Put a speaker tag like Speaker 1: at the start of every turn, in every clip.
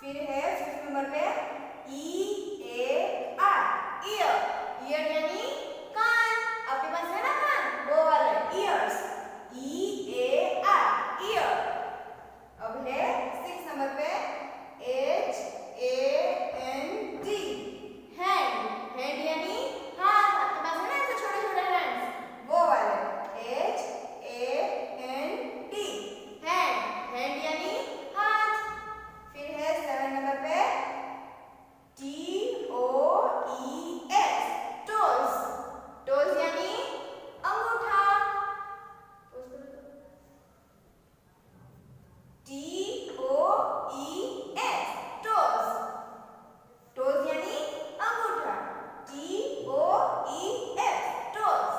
Speaker 1: फिर है 5th number पे EAR ईयर। ईयर यानी कान। आपके पास है ना कान, वो वाले ईयर्स। EAR year. अब है 6 नंबर पे HAND हैंड। हैंड यानी हाथ। आपके पास है ना ऐसे छोटे छोटे हैंड्स, वो वाले HAND हैंड। हैंड यानी हाथ। फिर है 7 नंबर पे TOES टोes। टोes यानी अंगूठा। TOES टोes। टोes यानी अंगूठा। TOES टोes।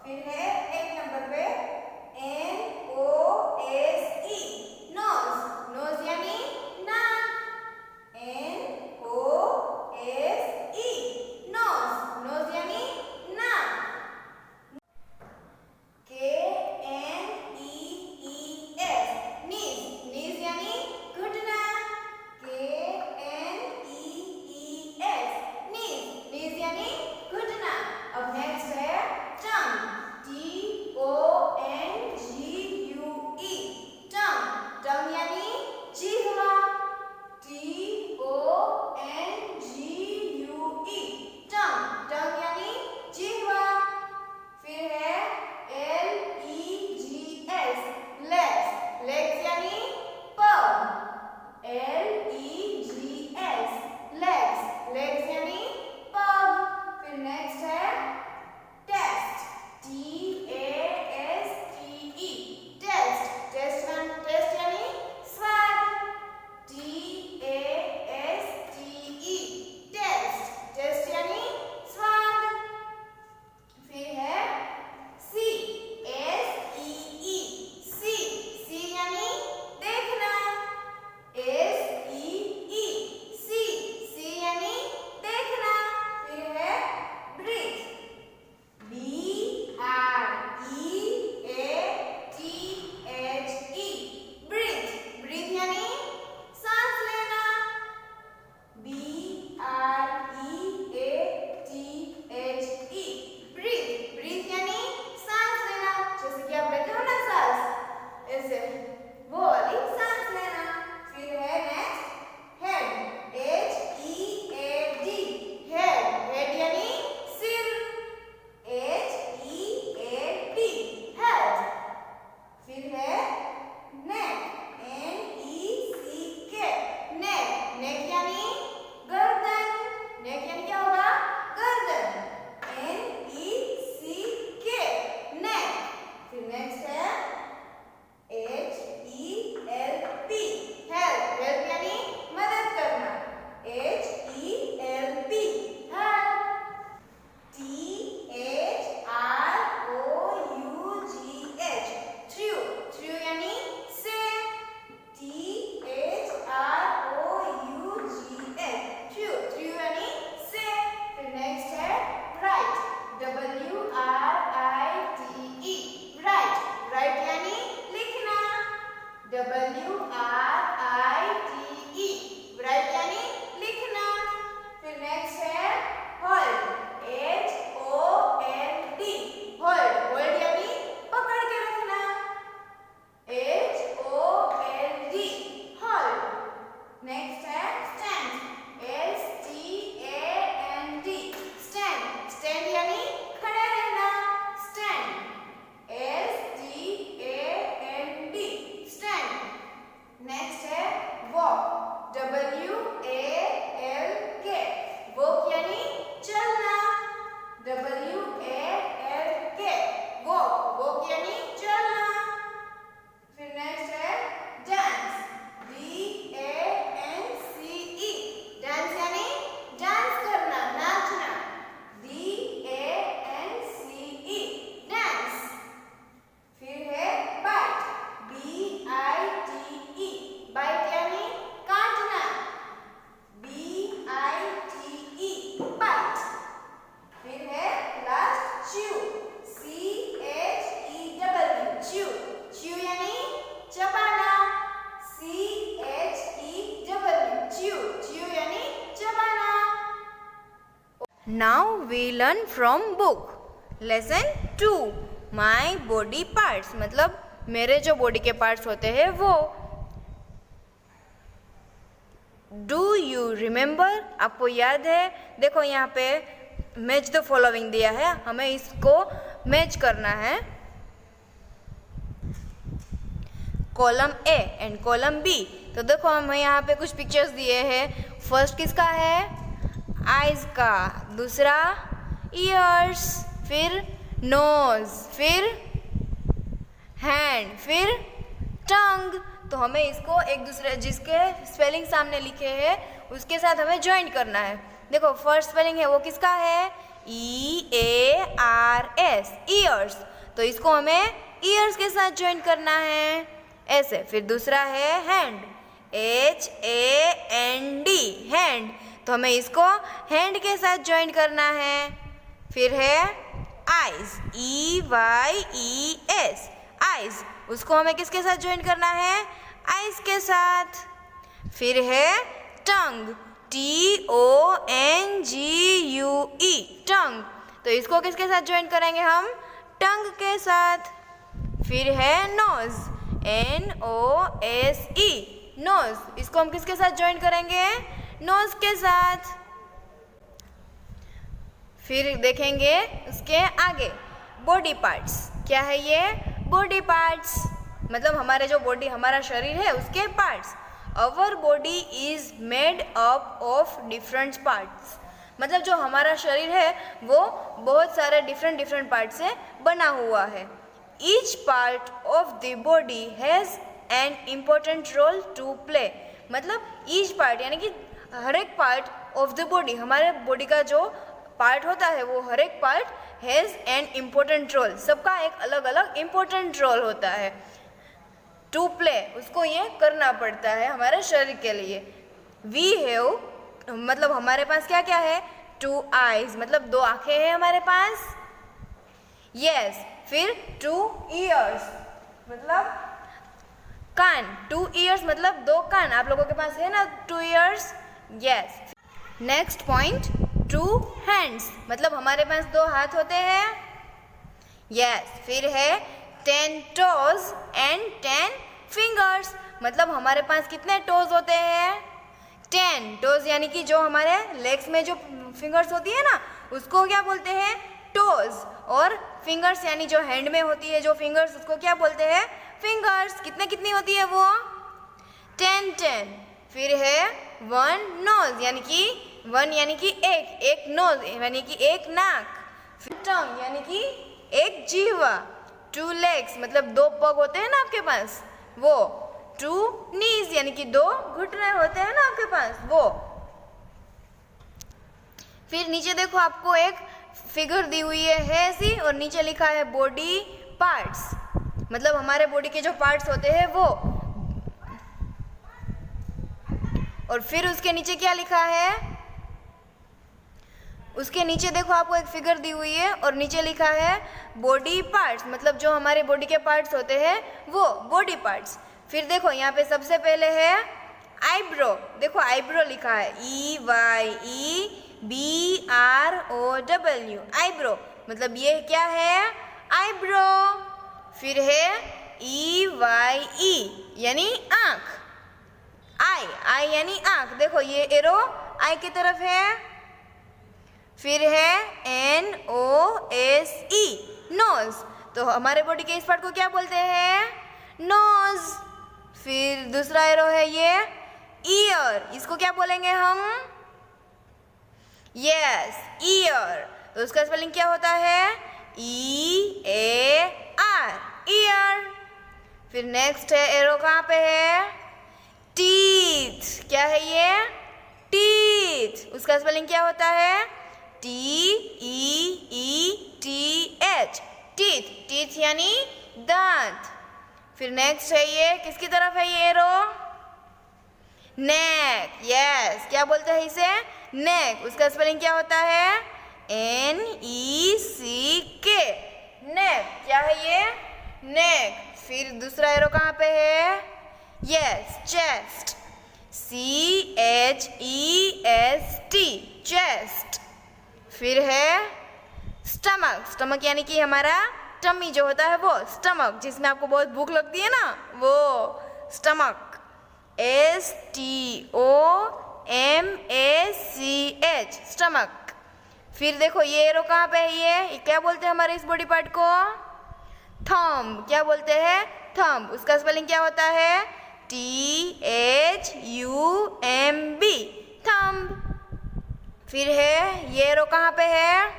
Speaker 1: फिर है 8 नंबर पे NOSE नोज। नोज यानी नाक। NOSE knows. नोज यानी नाक। KNEES नीज। नीज यानी घुटना। KNEES नीज। नीज यानी घुटना। अब नेक्स्ट है टंग। TONGUE टंग। टंग यानी जिह्वा। TONGUE टंग। टंग यानी जिह्वा। फिर है LEGS लेग्स। लेग्स यानी पग। LEGS legs. लेग्स यानी पग। फिर नेक्स्ट है टेस्ट। TASTE test. टेस्ट यानी स्वाद। TASTE test. टेस्ट यानी स्वाद। फिर है सी। SEE सी। सी यानी देखना। SEE सी। सी यानी देखना। फिर है ब्रीथ। BREATHE breathe. ब्रीथ यानी सांस लेना। BREATHE breathe. ब्रीथ यानी सांस लेना। जैसे कि आप लेते हो ना सांस, ऐसे वो वाली सांस लेना। फिर है next head. HEAD head. Head यानी सिर। HEAD head. फिर है नेक। NECK नेक। नेक यानी गर्दन। नेक यानी क्या होगा, गर्दन। NECK नेक। फिर नेक्स्ट है HELP हेल्प। हेल्प यानी मदद करना। HELP help. THROUGH through. Through यानी से। THROUGH through. थ्रू यानी से। फिर नेक्स्ट है राइट। WRITE right. राइट यानी लिखना। WRITE राइट यानी लिखना। फिर नेक्स्ट है होल्ड। HOLD hold. होल्ड यानी पकड़ के रखना। HOLD hold. नेक्स्ट है स्टैंड। STAND stand. स्टैंड यानी खड़े रहना। Stand. STAND stand. Now we learn from book lesson 2 my body parts, मतलब मेरे जो बॉडी के पार्ट्स होते हैं वो। डू यू रिमेंबर, आपको याद है? देखो यहाँ पे मैच द फॉलोइंग दिया है, हमें इसको मैच करना है। Column A and column B. तो देखो हमें यहाँ पे कुछ पिक्चर्स दिए हैं। फर्स्ट किसका है? आइज का, दूसरा ईयर्स, फिर नोज, फिर हैंड, फिर टंग। तो हमें इसको एक दूसरे जिसके स्पेलिंग सामने लिखे हैं उसके साथ हमें ज्वाइन करना है। देखो फर्स्ट स्पेलिंग है वो किसका है? EARS, years. तो इसको हमें ईयर्स के साथ ज्वाइन करना है ऐसे। फिर दूसरा है हैंड, HAND, हैंड। तो हमें इसको हैंड के साथ ज्वाइन करना है। फिर है आइज, EYES, आइज। उसको हमें किसके साथ ज्वाइन करना है? आइज के साथ। फिर है टंग, TONGUE, टंग। तो इसको किसके साथ ज्वाइन करेंगे हम? टंग के साथ। फिर है नोज, NOSE, नोज। इसको हम किसके साथ ज्वाइन करेंगे? नोज के साथ। फिर देखेंगे उसके आगे बॉडी पार्ट्स। क्या है ये? बॉडी पार्ट्स, मतलब हमारे जो बॉडी, हमारा शरीर है उसके parts. Our body is made up of different parts, मतलब जो हमारा शरीर है वो बहुत सारे डिफरेंट पार्ट से बना हुआ है। Each part of the body has an important role to play, मतलब ईच पार्ट यानी कि हर एक पार्ट ऑफ द बॉडी, हमारे बॉडी का जो पार्ट होता है वो हर एक part has an important role, सबका एक अलग अलग इम्पोर्टेंट रोल होता है। टू प्ले, उसको ये करना पड़ता है हमारे शरीर के लिए। वी हैव, मतलब हमारे पास क्या क्या है? 2 आइज, मतलब 2 आंखें हैं हमारे पास। यस, फिर 2 ईयर्स, मतलब कान। 2 ईयर्स मतलब 2 कान। आप लोगों के पास है ना 2 years? Yes. Next point, 2 hands, मतलब हमारे पास 2 हाथ होते हैं। यस, फिर है 10 toes and 10 fingers, मतलब हमारे पास कितने टोज होते हैं? 10 टोज, यानी कि जो हमारे लेग्स में जो फिंगर्स होती है ना उसको क्या बोलते हैं? टोज। और फिंगर्स यानी जो हैंड में होती है जो फिंगर्स उसको क्या बोलते हैं? फिंगर्स। कितने कितनी होती है वो? 10। फिर है 1 नोज, यानी कि 1 यानी कि एक नोज यानी कि एक नाक। फिर टंग यानी कि एक जीवा। 2 legs, मतलब 2 पग होते हैं ना आपके पास वो। 2 knees यानी कि 2 घुटने होते हैं ना आपके पास वो। फिर नीचे देखो आपको एक फिगर दी हुई है ऐसी, और नीचे लिखा है बॉडी पार्ट्स, मतलब हमारे बॉडी के जो पार्ट्स होते हैं वो। और फिर उसके नीचे क्या लिखा है? उसके नीचे देखो आपको एक फिगर दी हुई है और नीचे लिखा है बॉडी पार्ट्स, मतलब जो हमारे बॉडी के पार्ट्स होते हैं वो बॉडी पार्ट्स। फिर देखो यहाँ पे सबसे पहले है आईब्रो, देखो आईब्रो लिखा है EYEBROW, आईब्रो, मतलब ये क्या है? आईब्रो। फिर है EYE यानी आँख, आई यानी आँख, देखो ये एरो आई की तरफ है। फिर है NOSE, नोज, तो हमारे बॉडी के इस पार्ट को क्या बोलते हैं? नोज। फिर दूसरा एरो है ये ईयर, इसको क्या बोलेंगे हम? Yes, year. तो उसका स्पेलिंग क्या होता है? EAR, year. फिर नेक्स्ट है एरो कहाँ पे है? टीथ, क्या है ये? टीथ, उसका स्पेलिंग क्या होता है? TEETH, टीथ, टीथ यानी दांत। फिर नेक्स्ट है ये किसकी तरफ है ये एरो? नेक, यस, क्या बोलते हैं इसे? नेक, उसका स्पेलिंग क्या होता है? NECK, नेक, क्या है ये? नेक। फिर दूसरा एरो कहाँ पे है? Yes, chest, CHEST, chest. फिर है स्टमक। स्टमक यानी कि हमारा टमी जो होता है वो, स्टमक जिसमें आपको बहुत भूख लगती है ना, वो स्टमक। STOMACH stomach. फिर देखो ये एरो कहाँ पे है, ये क्या बोलते हैं हमारे इस बॉडी पार्ट को? थंब। क्या बोलते हैं? थंब। उसका स्पेलिंग क्या होता है? THUMB thumb. फिर है ये एरो कहाँ पे है?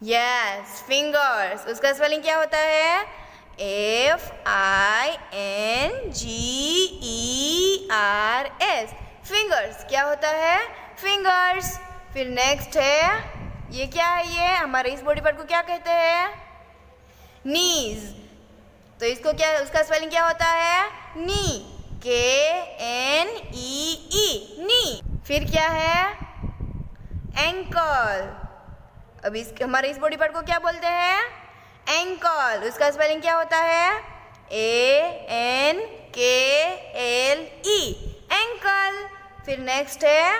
Speaker 1: Yes, fingers. उसका स्पेलिंग क्या होता है? FINGERS fingers. क्या होता है? फिंगर्स। फिर नेक्स्ट है, ये क्या है? ये हमारे इस बॉडी पार्ट को क्या कहते हैं? नीज। तो इसको क्या, उसका स्पेलिंग क्या होता है? नी। KNEE नी। फिर क्या है? एंकल। अब इस हमारे इस बॉडी पार्ट को क्या बोलते हैं? एंकल। उसका स्पेलिंग क्या होता है? ANKLE ankle. फिर नेक्स्ट है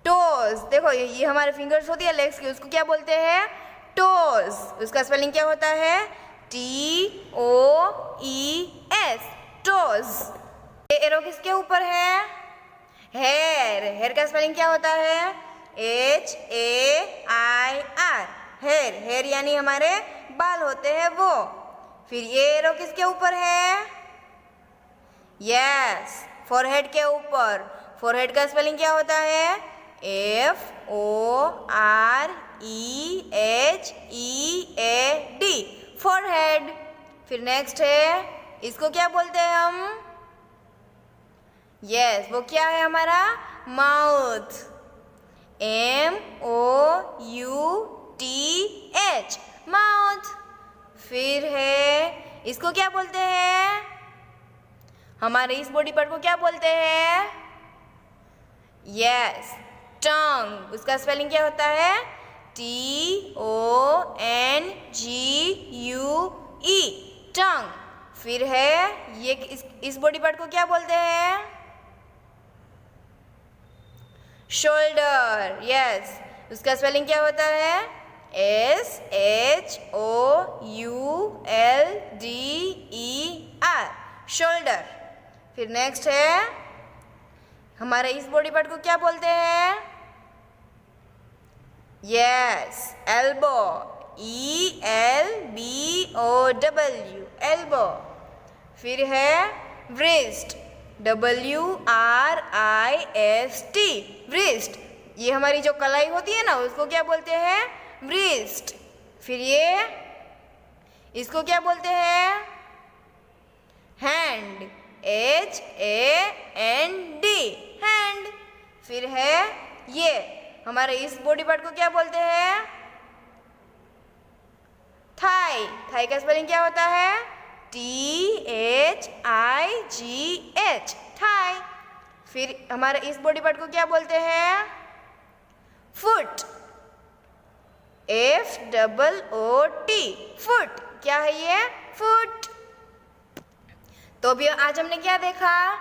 Speaker 1: टोज। देखो ये हमारे फिंगर्स होती है लेग्स की, उसको क्या बोलते हैं? टोज। उसका स्पेलिंग क्या होता है? TOES toes. ये एरो किसके ऊपर है? हेयर। हेयर का स्पेलिंग क्या होता है? HAIR hair. हेयर यानी हमारे बाल होते हैं वो। फिर ये एरो किसके ऊपर है? यस, फोरहेड के ऊपर। फोरहेड का स्पेलिंग क्या होता है? FOREHEAD forehead. फिर नेक्स्ट है, इसको क्या बोलते हैं हम? यस, वो क्या है हमारा? माउथ। MOUTH mouth. फिर है, इसको क्या बोलते हैं? हमारे इस बॉडी पार्ट को क्या बोलते हैं? यस, टंग। उसका स्पेलिंग क्या होता है? TONGUE टंग। फिर है ये, इस बॉडी पार्ट को क्या बोलते हैं? शोल्डर। यस, उसका स्पेलिंग क्या होता है? SHOULDER shoulder. फिर नेक्स्ट है, हमारे इस बॉडी पार्ट को क्या बोलते हैं? Yes, elbow. ELBOW elbow. फिर है व्रिस्ट। WRIST wrist. ये हमारी जो कलाई होती है ना, उसको क्या बोलते हैं? व्रिस्ट। फिर ये, इसको क्या बोलते हैं? हैंड। HAND hand. फिर है ये, हमारे इस बॉडी पार्ट को क्या बोलते हैं? थाई। थाई का स्पेलिंग क्या होता है? THIGH thigh. फिर हमारे इस बॉडी पार्ट को क्या बोलते हैं? फुट। FOOT foot. क्या है ये? फुट। तो अभी आज हमने क्या देखा?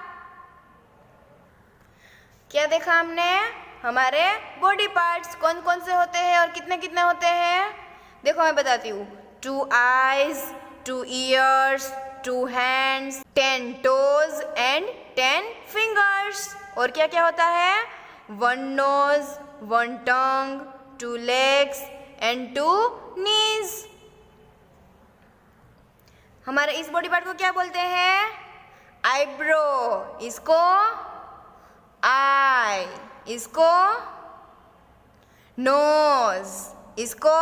Speaker 1: क्या देखा हमने? हमारे बॉडी पार्ट्स कौन कौन से होते हैं और कितने कितने होते हैं। देखो मैं बताती हूँ। 2 eyes, 2 ears, 2 hands, 10 toes and 10 fingers। और क्या क्या होता है? 1 nose, 1 tongue, 2 legs and 2 knees। हमारे इस बॉडी पार्ट को क्या बोलते हैं? आईब्रो। इसको आई। इसको नोज। इसको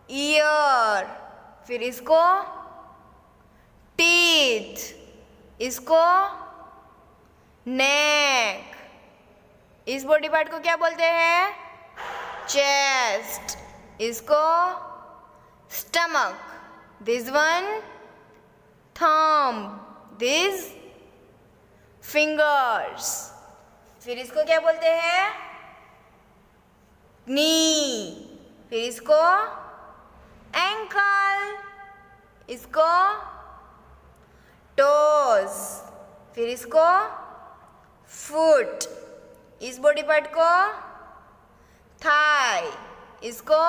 Speaker 1: ईयर। फिर इसको टीथ। इसको नेक। इस बॉडी पार्ट को क्या बोलते हैं? चेस्ट। इसको stomach. This one thumb. This fingers. फिर इसको क्या बोलते हैं? नी। फिर इसको एंकल। इसको टोज। फिर इसको फुट। इस बॉडी पार्ट को थाई, इसको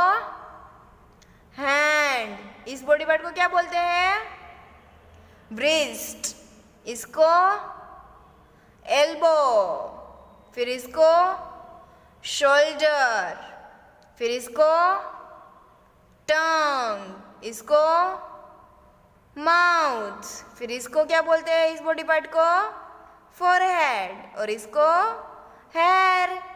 Speaker 1: हैंड, इस बॉडी पार्ट को क्या बोलते हैं? ब्रिस्ट, इसको एल्बो, फिर इसको शोल्डर, फिर इसको टंग, इसको माउथ, फिर इसको क्या बोलते हैं इस बॉडी पार्ट को? फोरहेड, और इसको हेयर।